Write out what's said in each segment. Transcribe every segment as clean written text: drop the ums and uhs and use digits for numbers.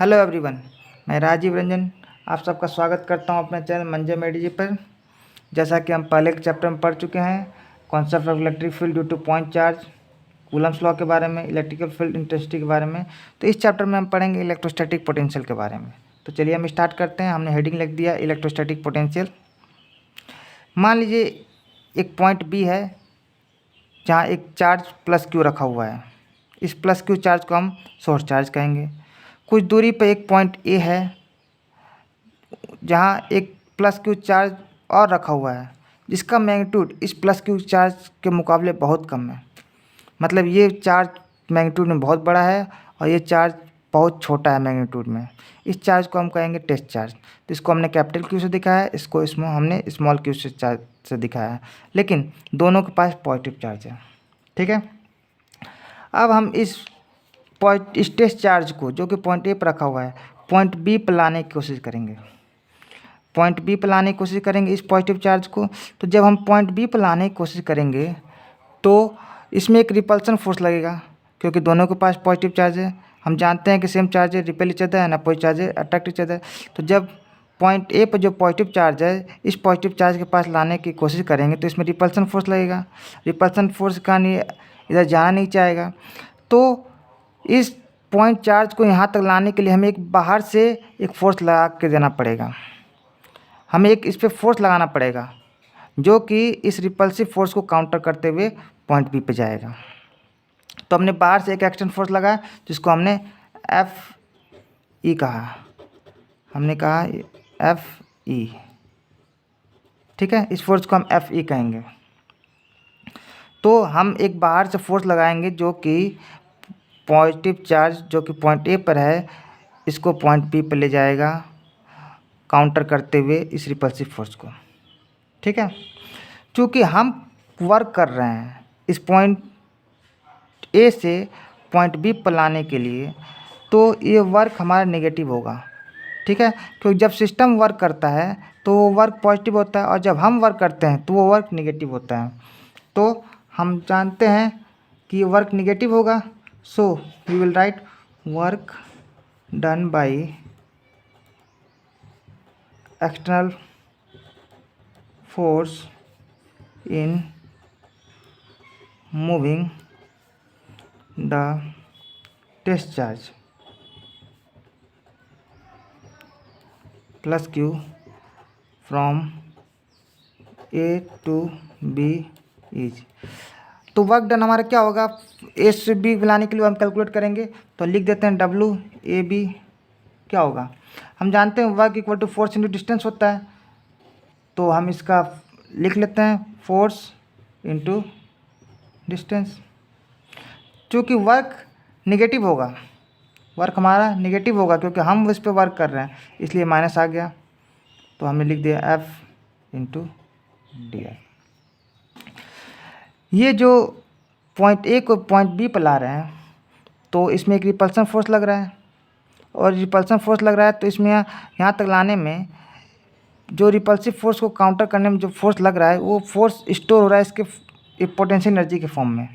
Hello everyone, मैं राजीव रंजन आप सबका स्वागत करता हूं अपने चैनल मंजे मेडी पर। जैसा कि हम पहले के चैप्टर में पढ़ चुके हैं, concept of electric field due to point charge, Coulomb's law के बारे में, इलेक्ट्रिकल फील्ड इंटेंसिटी के बारे में। तो इस चैप्टर में हम पढ़ेंगे इलेक्ट्रोस्टैटिक पोटेंशियल के बारे में। तो चलिए हम स्टार्ट करते हैं। हमने हेडिंग लिख दिया इलेक्ट्रोस्टैटिक पोटेंशियल। मान लीजिए एक पॉइंट बी है जहाँ एक चार्ज प्लस क्यू रखा हुआ है। इस प्लस क्यू चार्ज को हम सोर्स चार्ज कहेंगे। कुछ दूरी पर एक पॉइंट ए है जहाँ एक प्लस क्यू चार्ज और रखा हुआ है, जिसका मैग्नीट्यूड इस प्लस क्यू चार्ज के मुकाबले बहुत कम है। मतलब ये चार्ज मैग्नीट्यूड में बहुत बड़ा है और ये चार्ज बहुत छोटा है मैग्नीट्यूड में। इस चार्ज को हम कहेंगे टेस्ट चार्ज। तो इसको हमने कैपिटल क्यू से दिखाया है, इसको हमने स्मॉल क्यू से चार्ज से दिखाया है, लेकिन दोनों के पास पॉजिटिव चार्ज है। ठीक है, अब हम इस टेस्ट चार्ज को, जो कि पॉइंट ए पर रखा हुआ है, पॉइंट बी पर लाने की कोशिश करेंगे। पॉइंट बी पर लाने की कोशिश करेंगे इस पॉजिटिव चार्ज को। तो जब हम पॉइंट बी पर लाने की कोशिश करेंगे तो इसमें एक रिपल्सन फोर्स लगेगा, क्योंकि दोनों के पास पॉजिटिव चार्ज है। हम जानते हैं कि सेम चार्ज है repel each other and opposite charge है अट्रैक्ट इच अदर। तो जब पॉइंट ए पर जो पॉजिटिव चार्ज है इस पॉजिटिव चार्ज के पास लाने की कोशिश करेंगे तो इसमें रिपल्सन फोर्स लगेगा। रिपल्सन फोर्स का नहीं इधर जाना नहीं चाहेगा। तो इस पॉइंट चार्ज को यहाँ तक लाने के लिए हमें एक बाहर से एक फोर्स लगा के देना पड़ेगा। हमें एक इस पर फोर्स लगाना पड़ेगा जो कि इस रिपल्सिव फोर्स को काउंटर करते हुए पॉइंट बी पे जाएगा। तो हमने बाहर से एक एक्शन फोर्स लगाया जिसको हमने एफ ई कहा। हमने कहा एफ ई। ठीक है, इस फोर्स को हम एफ ई कहेंगे। तो हम एक बाहर से फोर्स लगाएंगे जो कि पॉजिटिव चार्ज जो कि पॉइंट ए पर है इसको पॉइंट बी पर ले जाएगा, काउंटर करते हुए इस रिपल्सिव फोर्स को। ठीक है, चूँकि हम वर्क कर रहे हैं इस पॉइंट ए से पॉइंट बी पर लाने के लिए, तो ये वर्क हमारा नेगेटिव होगा। ठीक है, क्योंकि जब सिस्टम वर्क करता है तो वो वर्क पॉजिटिव होता है और जब हम वर्क करते हैं तो वो वर्क नेगेटिव होता है। तो हम जानते हैं कि ये वर्क नेगेटिव होगा। So we will write work done by external force in moving the test charge plus q from a to b is। तो वर्क डन हमारा क्या होगा, ए से बी लाने के लिए हम कैलकुलेट करेंगे। तो लिख देते हैं डब्ल्यू ए बी क्या होगा। हम जानते हैं work equal to force into distance होता है, तो हम इसका लिख लेते हैं फोर्स इंटू डिस्टेंस। चूँकि वर्क निगेटिव होगा, वर्क हमारा निगेटिव होगा क्योंकि हम उस पर वर्क कर रहे हैं, इसलिए माइनस आ गया। तो हमने लिख दिया एफ इंटू डी आई। ये जो पॉइंट ए को पॉइंट बी पर ला रहे हैं तो इसमें एक रिपल्सन फोर्स लग रहा है, और रिपल्सन फोर्स लग रहा है तो इसमें यहाँ तक लाने में जो रिपल्सिव फोर्स को काउंटर करने में जो फोर्स लग रहा है वो फोर्स स्टोर हो रहा है इसके पोटेंशियल एनर्जी के फॉर्म में।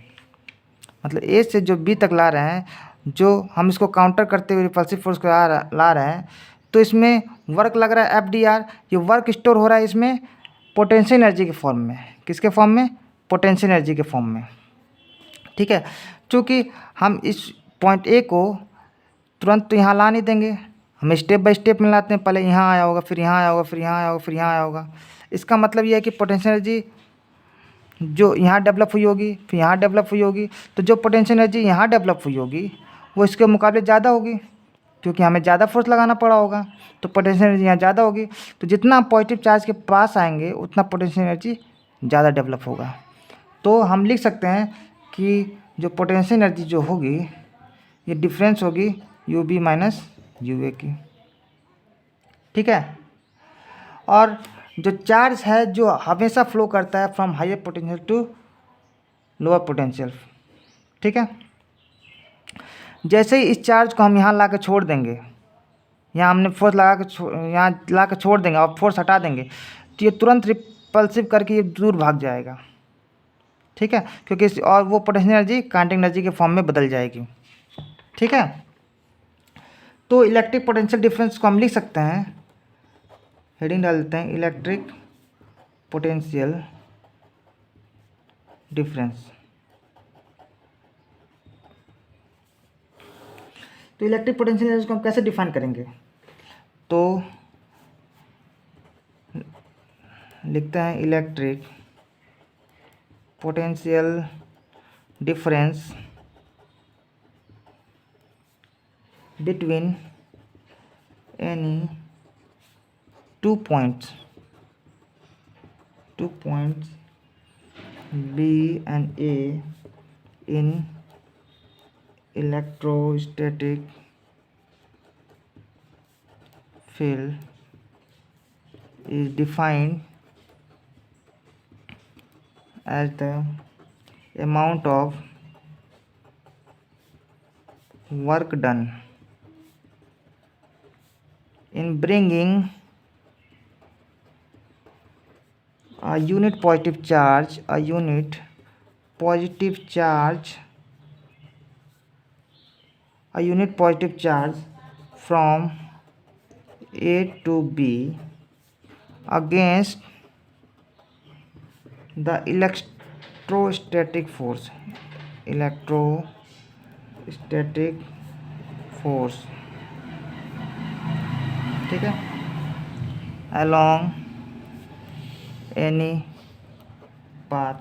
मतलब ए से जो बी तक ला रहे हैं, जो हम इसको काउंटर करते हुए रिपल्सिव फोर्स को ला रहे हैं, तो इसमें वर्क लग रहा है एफ डी आर। ये वर्क स्टोर हो रहा है इसमें पोटेंशियल एनर्जी के फॉर्म में। किसके फॉर्म में? पोटेंशियल एनर्जी के फॉर्म में। ठीक है, चूँकि हम इस पॉइंट ए को तुरंत तो यहाँ ला नहीं देंगे, हम स्टेप बाय स्टेप में लाते हैं। पहले यहाँ आया होगा, फिर यहाँ आया होगा, फिर यहाँ आया होगा, फिर यहाँ आया होगा। इसका मतलब ये है कि पोटेंशियल एनर्जी जो यहाँ डेवलप हुई होगी फिर यहाँ डेवलप हुई होगी, तो जो पोटेंशियल एनर्जी यहाँ डेवलप हुई होगी वो इसके मुकाबले ज़्यादा होगी, क्योंकि हमें ज़्यादा फोर्स लगाना पड़ा होगा। तो पोटेंशियल एनर्जी यहाँ ज़्यादा होगी। तो जितना हम पॉजिटिव चार्ज के पास आएंगे उतना पोटेंशियल एनर्जी ज़्यादा डेवलप होगा। तो हम लिख सकते हैं कि जो पोटेंशियल एनर्जी जो होगी ये डिफरेंस होगी you B minus U A की। ठीक है, और जो चार्ज है जो हमेशा फ्लो करता है from higher potential to lower potential. ठीक है, जैसे ही इस चार्ज को हम यहाँ ला के छोड़ देंगे, यहाँ हमने फोर्स लगा के यहाँ ला के छोड़ देंगे और फोर्स हटा देंगे, तो ये तुरंत रिपल्सिव करके ये दूर भाग जाएगा। ठीक है, क्योंकि और वो पोटेंशियल एनर्जी काइनेटिक एनर्जी के फॉर्म में बदल जाएगी। ठीक है, तो इलेक्ट्रिक पोटेंशियल डिफरेंस को हम लिख सकते हैं, हेडिंग डाल देते हैं इलेक्ट्रिक पोटेंशियल डिफरेंस। तो इलेक्ट्रिक पोटेंशियल डिफरेंस को हम कैसे डिफाइन करेंगे, तो लिखते हैं electric potential difference between any two points B and A in electrostatic field is defined as the amount of work done in bringing a unit positive charge from A to B against the electrostatic force ठीक है, along any path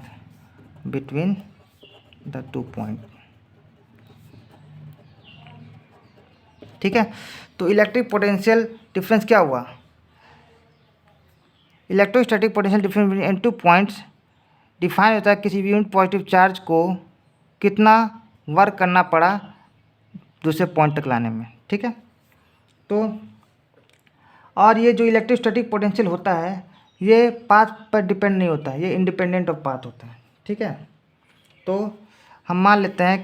between the 2 point। ठीक है, तो electric potential difference क्या हुआ, electrostatic potential difference between an 2 points define होता है किसी भी यूनिट पॉजिटिव चार्ज को कितना वर्क करना पड़ा दूसरे पॉइंट तक लाने में। ठीक है, तो और ये जो इलेक्ट्रोस्टैटिक पोटेंशियल होता है ये पाथ पर डिपेंड नहीं होता है, ये इंडिपेंडेंट ऑफ पाथ होता है। ठीक है, तो हम मान लेते हैं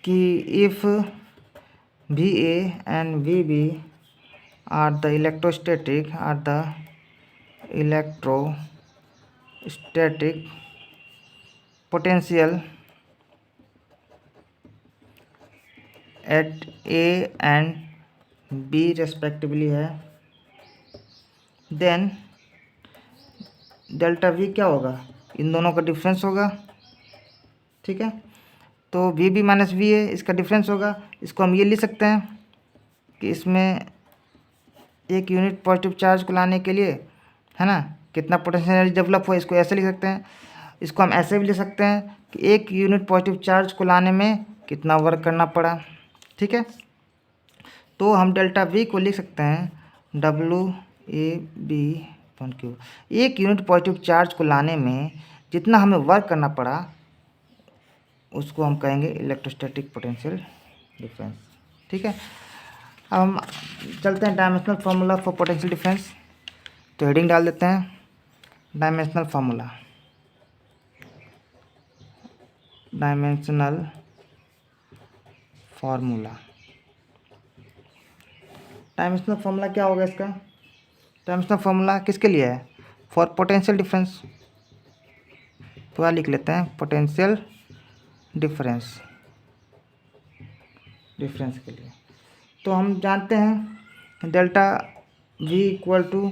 कि if V A and V B are the electrostatic potential at A and B respectively है, देन डेल्टा वी क्या होगा, इन दोनों का डिफरेंस होगा। ठीक है, तो V B minus V A इसका डिफरेंस होगा। इसको हम ये लिख सकते हैं कि इसमें एक यूनिट पॉजिटिव चार्ज को लाने के लिए है ना कितना पोटेंशियल एनर्जी डेवलप हुआ, इसको ऐसे लिख सकते हैं। इसको हम ऐसे भी लिख सकते हैं कि एक यूनिट पॉजिटिव चार्ज को लाने में कितना वर्क करना पड़ा। ठीक है, तो हम डेल्टा वी को लिख सकते हैं W/A/B/Q। एक यूनिट पॉजिटिव चार्ज को लाने में जितना हमें वर्क करना पड़ा उसको हम कहेंगे इलेक्ट्रोस्टैटिक पोटेंशियल डिफरेंस। ठीक है, अब हम चलते हैं dimensional formula for potential difference. तो हेडिंग डाल देते हैं डायमेंशनल फार्मूला। डायमेंशनल फार्मूला क्या होगा इसका, डायमेंशनल फार्मूला किसके लिए है, फॉर पोटेंशियल डिफरेंस। तो लिख लेते हैं पोटेंशियल डिफरेंस के लिए। तो हम जानते हैं डेल्टा वी इक्वल टू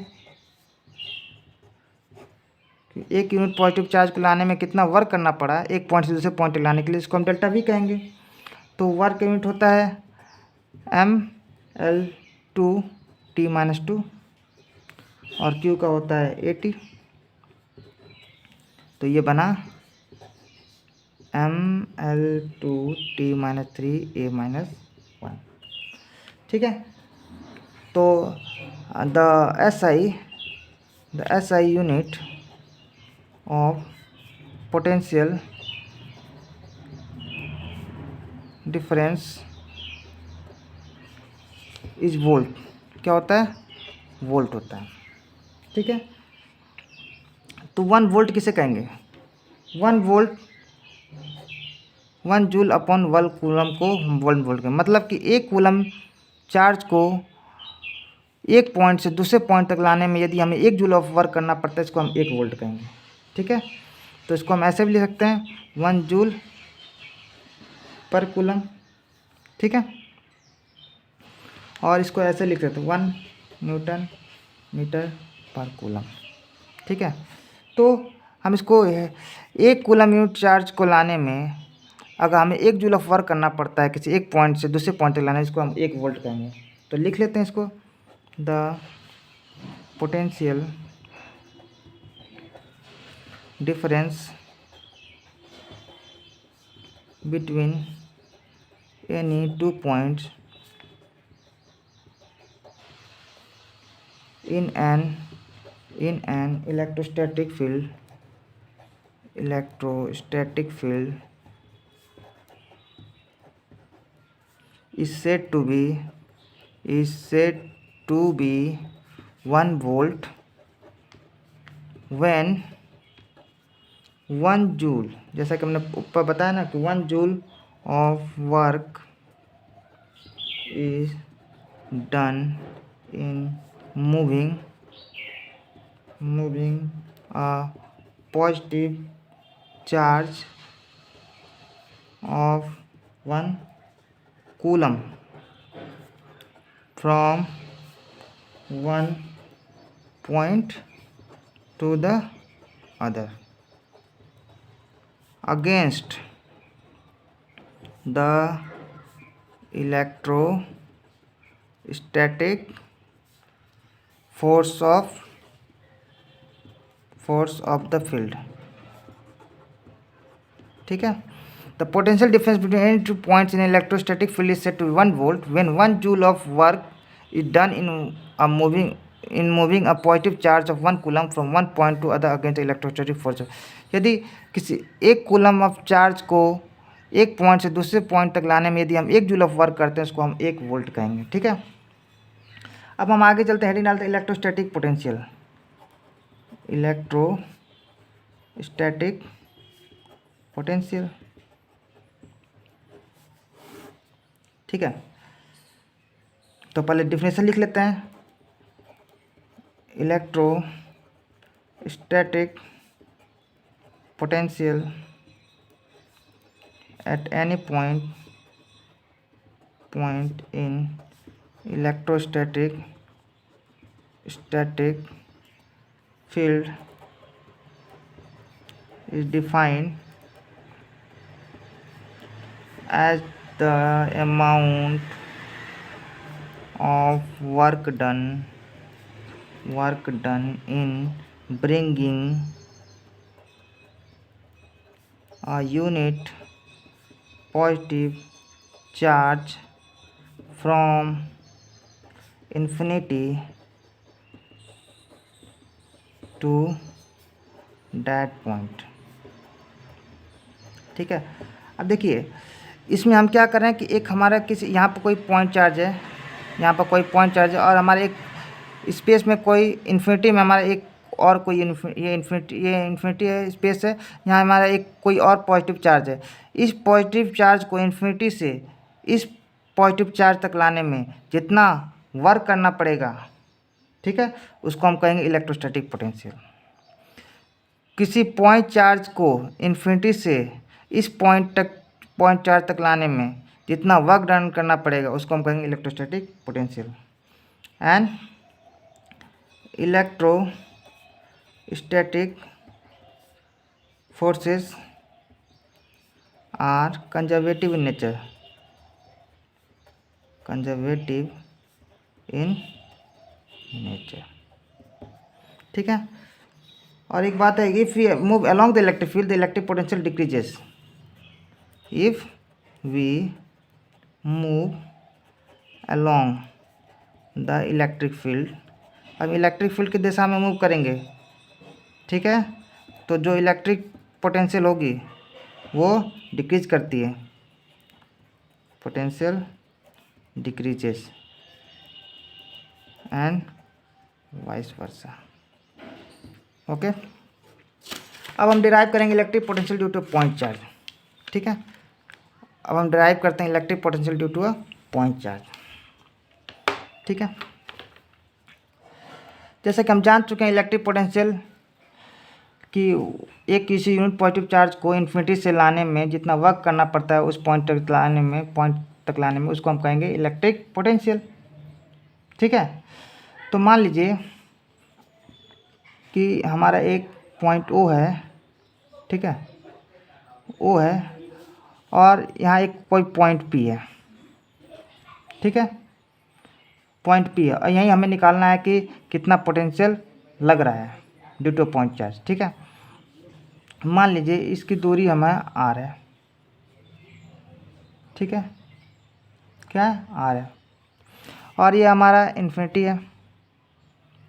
एक यूनिट पॉजिटिव चार्ज को लाने में कितना वर्क करना पड़ा एक पॉइंट से दूसरे पॉइंट तक लाने के लिए, इसको हम डेल्टा वी कहेंगे। तो वर्क यूनिट होता है mL/2T-2 और Q का होता है AT। तो ये बना mL/2T-3A-1। ठीक है, तो the SI unit of potential difference is volt. क्या होता है, वोल्ट होता है। ठीक है, तो 1 वोल्ट किसे कहेंगे, 1 वोल्ट 1 जूल अपॉन 1 कूलम को 1 वोल्ट कहेंगे। मतलब कि एक कूलम चार्ज को एक पॉइंट से दूसरे पॉइंट तक लाने में यदि हमें 1 जूल ऑफ वर्क करना पड़ता है इसको हम 1 वोल्ट कहेंगे। ठीक है, तो इसको हम ऐसे भी लिख सकते हैं 1 जूल पर कूलम। ठीक है, और इसको ऐसे लिख सकते 1 न्यूटन मीटर पर कूलम। ठीक है, तो हम इसको 1 कूलम यूनिट चार्ज को लाने में अगर हमें 1 जूल ऑफ वर्क करना पड़ता है किसी एक पॉइंट से दूसरे पॉइंट तक लाना है, इसको हम 1 वोल्ट कहेंगे। तो लिख लेते हैं इसको, the potential difference between any 2 points in an electrostatic field is said to be 1 volt when 1 joule, जैसा कि हमने ऊपर बताया ना कि 1 joule of work is done in moving a positive charge of 1 coulomb from one point to the other against the electrostatic force of the field। ठीक है, the potential difference between any 2 points in electrostatic field is said to be 1 volt when 1 joule of work is done in moving a positive charge of 1 coulomb from 1 point to other against electrostatic force. यदि किसी 1 coulomb of charge को एक point से दूसरे point तक लाने में यदि हम 1 जूल ऑफ वर्क करते हैं, उसको हम 1 वोल्ट कहेंगे। ठीक है, अब हम आगे चलते हैं, हेडिंग डालते हैं इलेक्ट्रोस्टैटिक पोटेंशियल। इलेक्ट्रोस्टैटिक पोटेंशियल, ठीक है, तो पहले डिफिनेशन लिख लेते हैं। Electrostatic potential at any point in electrostatic field is defined as the amount of work done in bringing a unit positive charge from infinity to that point। ठीक है, अब देखिए इसमें हम क्या कर रहे हैं कि एक हमारा किसी यहाँ पर कोई पॉइंट चार्ज है, यहाँ पर कोई पॉइंट चार्ज है, और हमारे एक स्पेस में कोई इन्फिनिटी में हमारा एक और कोई ये इन्फिनिटी है, स्पेस है, यहाँ हमारा एक कोई और पॉजिटिव चार्ज है। इस पॉजिटिव चार्ज को इन्फिनिटी से इस पॉजिटिव चार्ज तक लाने में जितना वर्क करना पड़ेगा, ठीक है, उसको हम कहेंगे इलेक्ट्रोस्टैटिक पोटेंशियल। किसी पॉइंट चार्ज को इन्फिनिटी से इस पॉइंट चार्ज तक लाने में जितना वर्क डन करना पड़ेगा, उसको हम कहेंगे electrostatic potential. And electrostatic forces are conservative in nature, ठीक है। और एक बात है, if we move along the electric field the electric potential decreases. If we move along the electric field, अब इलेक्ट्रिक फील्ड की दिशा में मूव करेंगे, ठीक है, तो जो इलेक्ट्रिक पोटेंशियल होगी वो डिक्रीज करती है, potential decreases and vice versa. Okay, अब हम डिराइव करेंगे electric potential due to point charge. ठीक है, अब हम डिराइव करते हैं electric potential due to a point charge. ठीक है, जैसे कि हम जान चुके हैं इलेक्ट्रिक पोटेंशियल कि एक किसी यूनिट पॉजिटिव चार्ज को इन्फिनिटी से लाने में जितना वर्क करना पड़ता है उस पॉइंट तक लाने में उसको हम कहेंगे इलेक्ट्रिक पोटेंशियल। ठीक है। तो मान लीजिए कि हमारा एक पॉइंट ओ है, ठीक है, ओ है, और यहाँ एक कोई पॉइंट पी है, ठीक है, पॉइंट पी है, और यहीं हमें निकालना है कि कितना पोटेंशियल लग रहा है ड्यू टू पॉइंट चार्ज, ठीक है। मान लीजिए इसकी दूरी हमें आर है, ठीक है, क्या है, आर है, और ये हमारा इन्फिनिटी है,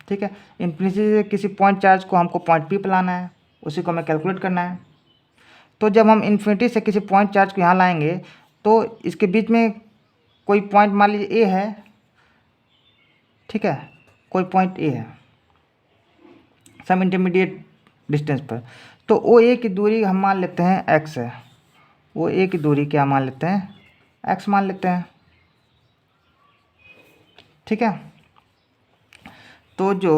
ठीक है। इन्फिनिटी से किसी पॉइंट चार्ज को हमको पॉइंट पी पे लाना है, उसी को हमें कैलकुलेट करना है। तो जब हम इन्फिनिटी से किसी पॉइंट चार्ज को यहाँ लाएंगे तो इसके बीच में कोई पॉइंट मान लीजिए ए है, ठीक है, कोई पॉइंट ए है सम इंटरमीडिएट डिस्टेंस पर, तो ओ ए की दूरी हम मान लेते हैं एक्स है, वो ए की दूरी क्या मान लेते हैं, एक्स मान लेते हैं, ठीक है। तो जो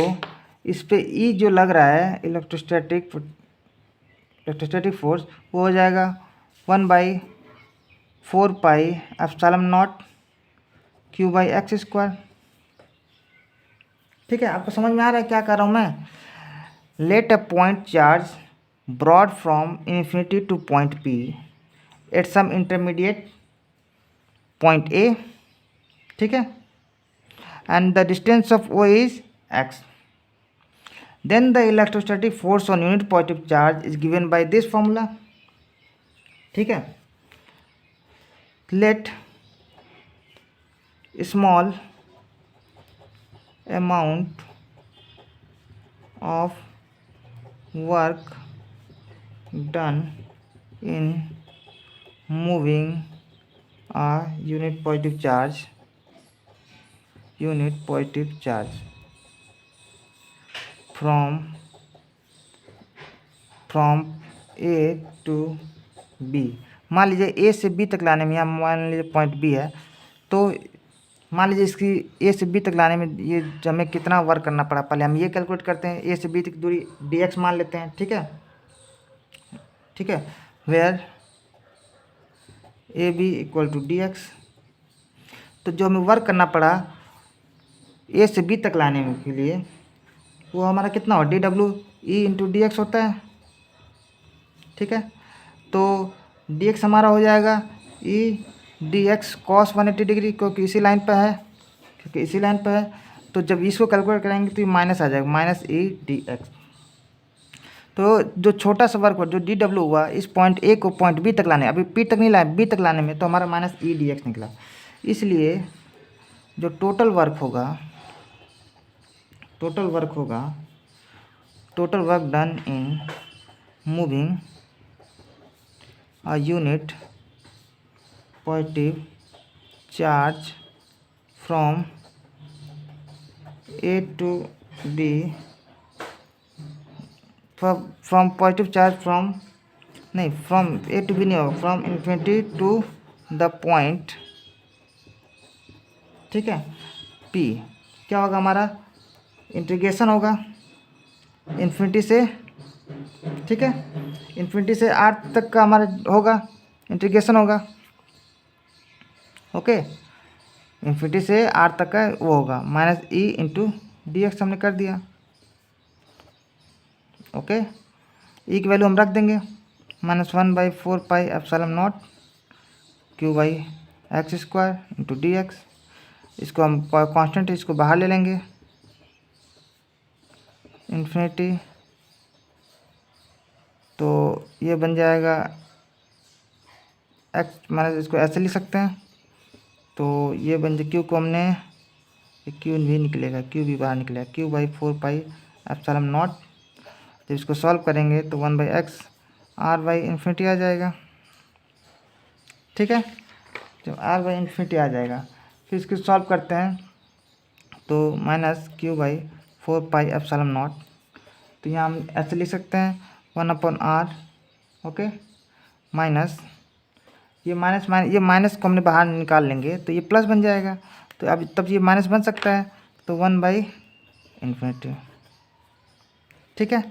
इस पे ई जो लग रहा है इलेक्ट्रोस्टैटिक फोर्स, वो हो जाएगा 1/4πε0 Q/x², ठीक है। आपको समझ में आ रहा है क्या कर रहा हूँ मैं। Let a point charge brought from infinity to point P at some intermediate point A, ठीक है, and the distance of O is x. Then the electrostatic force on unit positive charge is given by this formula, ठीक है। Let small amount of work done in moving a unit positive charge from A to B। मान लीजिए ए से B तक लाने में, यहाँ मान लीजिए पॉइंट बी है, तो मान लीजिए इसकी ए से बी तक लाने में ये हमें कितना वर्क करना पड़ा, पहले हम ये कैलकुलेट करते हैं। ए से बी तक दूरी डी एक्स मान लेते हैं, ठीक है, ठीक है, where A B equal to D X. तो जो हमें वर्क करना पड़ा ए से बी तक लाने में के लिए, वो हमारा कितना हो, D W E into D x होता है, ठीक है। तो डी एक्स हमारा हो जाएगा E D x cos 180 degree, क्योंकि इसी लाइन पर है, तो जब इसको कैलकुलेट करेंगे तो ये माइनस आ जाएगा, माइनस ई डी एक्स। तो जो छोटा सा वर्क हो, जो डी डब्ल्यू हुआ इस पॉइंट ए को पॉइंट बी तक लाने, अभी पी तक नहीं लाए, बी तक लाने में, तो हमारा माइनस ई डी एक्स निकला। इसलिए जो total work done in moving a unit positive charge from A to B, from positive charge from A to B नहीं होगा, from infinity to the point, ठीक है, P क्या होगा, हमारा इंटीग्रेशन होगा इन्फिनिटी से, ठीक है, इन्फिनिटी से आर तक का हमारा होगा इंटीग्रेशन होगा, ओके, इन्फिनिटी से आर तक का वो होगा, minus E into D x हमने कर दिया, ओके। ई की वैल्यू हम रख देंगे -1/4πε0 Q/x² इंटू डी एक्स। इसको हम कांस्टेंट, इसको बाहर ले लेंगे, इन्फिनिटी, तो ये बन जाएगा x माइनस, इसको ऐसे लिख सकते हैं, तो ये बन जाए, क्यू को हमने, क्यू भी निकलेगा, क्यू भी बाहर निकलेगा, Q/4πε0। जब इसको सॉल्व करेंगे तो 1/x r/इन्फिनिटी आ जाएगा, ठीक है। जब r/इन्फिनिटी आ जाएगा फिर इसको सॉल्व करते हैं तो -Q/4πε0, तो यहाँ हम ऐसे लिख सकते हैं 1/r, ओके, माइनस ये माइनस को हमने बाहर निकाल लेंगे तो ये प्लस बन जाएगा, तो अब तब ये माइनस बन सकता है, तो 1/इन्फिनिटी, ठीक है।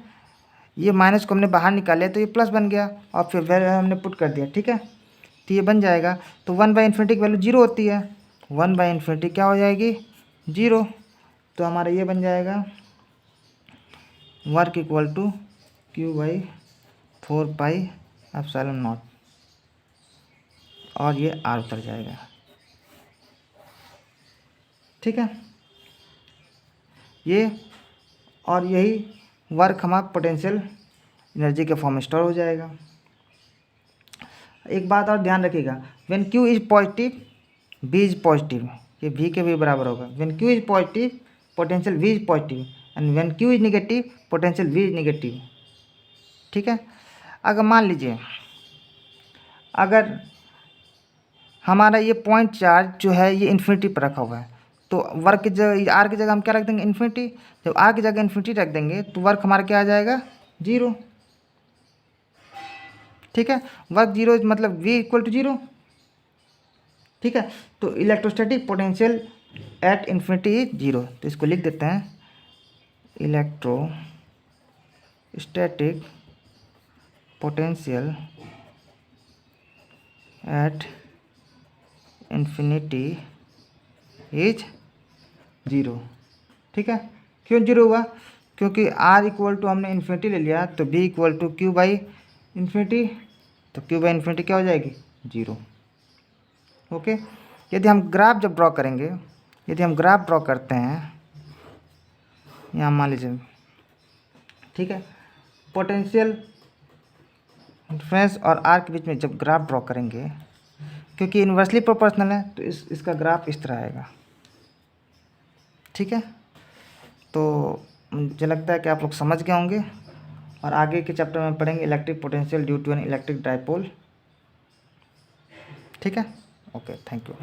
ये माइनस को हमने बाहर निकाले तो ये प्लस बन गया, और फिर वैल्यू हमने पुट कर दिया, ठीक है, तो ये बन जाएगा। तो 1/इन्फिनिटी की वैल्यू 0 होती है, 1/इन्फिनिटी क्या हो जाएगी, 0। तो हमारा ये बन जाएगा वर्क इक्वल टू Q/4πε0 और ये R उतर जाएगा। ठीक है, ये और यही वर्क हमारा पोटेंशियल एनर्जी के फॉर्म में स्टोर हो जाएगा। एक बात और ध्यान रखिएगा, when Q is positive V is positive, ये V के भी बराबर होगा। When Q is positive potential V is positive and when Q is negative potential V is negative. ठीक है, अगर मान लीजिए अगर हमारा ये पॉइंट चार्ज जो है ये इन्फिनिटी पर रखा हुआ है, तो वर्क की जगह R की जगह हम क्या रख देंगे, इन्फिनिटी। जब R की जगह इन्फिनिटी रख देंगे तो वर्क हमारा क्या आ जाएगा, 0। ठीक है, वर्क 0 मतलब V इक्वल टू 0। ठीक है, तो electrostatic potential at infinity is 0। तो इसको लिख देते हैं, electrostatic potential at infinity is 0। ठीक है, क्यों 0 हुआ, क्योंकि R इक्वल टू हमने इन्फिनिटी ले लिया, तो B इक्वल टू Q/इन्फिनिटी, तो Q/इन्फिनिटी क्या हो जाएगी, 0। ओके, यदि हम ग्राफ जब ड्रॉ करेंगे, यदि हम ग्राफ ड्रॉ करते हैं यहाँ मान लीजिए, ठीक है, पोटेंशियल डिफरेंस और R के बीच में जब ग्राफ ड्रॉ करेंगे, क्योंकि इन्वर्सली प्रोपोर्शनल है तो इसका ग्राफ इस तरह आएगा। ठीक है, तो मुझे लगता है कि आप लोग समझ गए होंगे और आगे के चैप्टर में पढ़ेंगे electric potential due to an electric dipole. ठीक है, ओके, थैंक यू।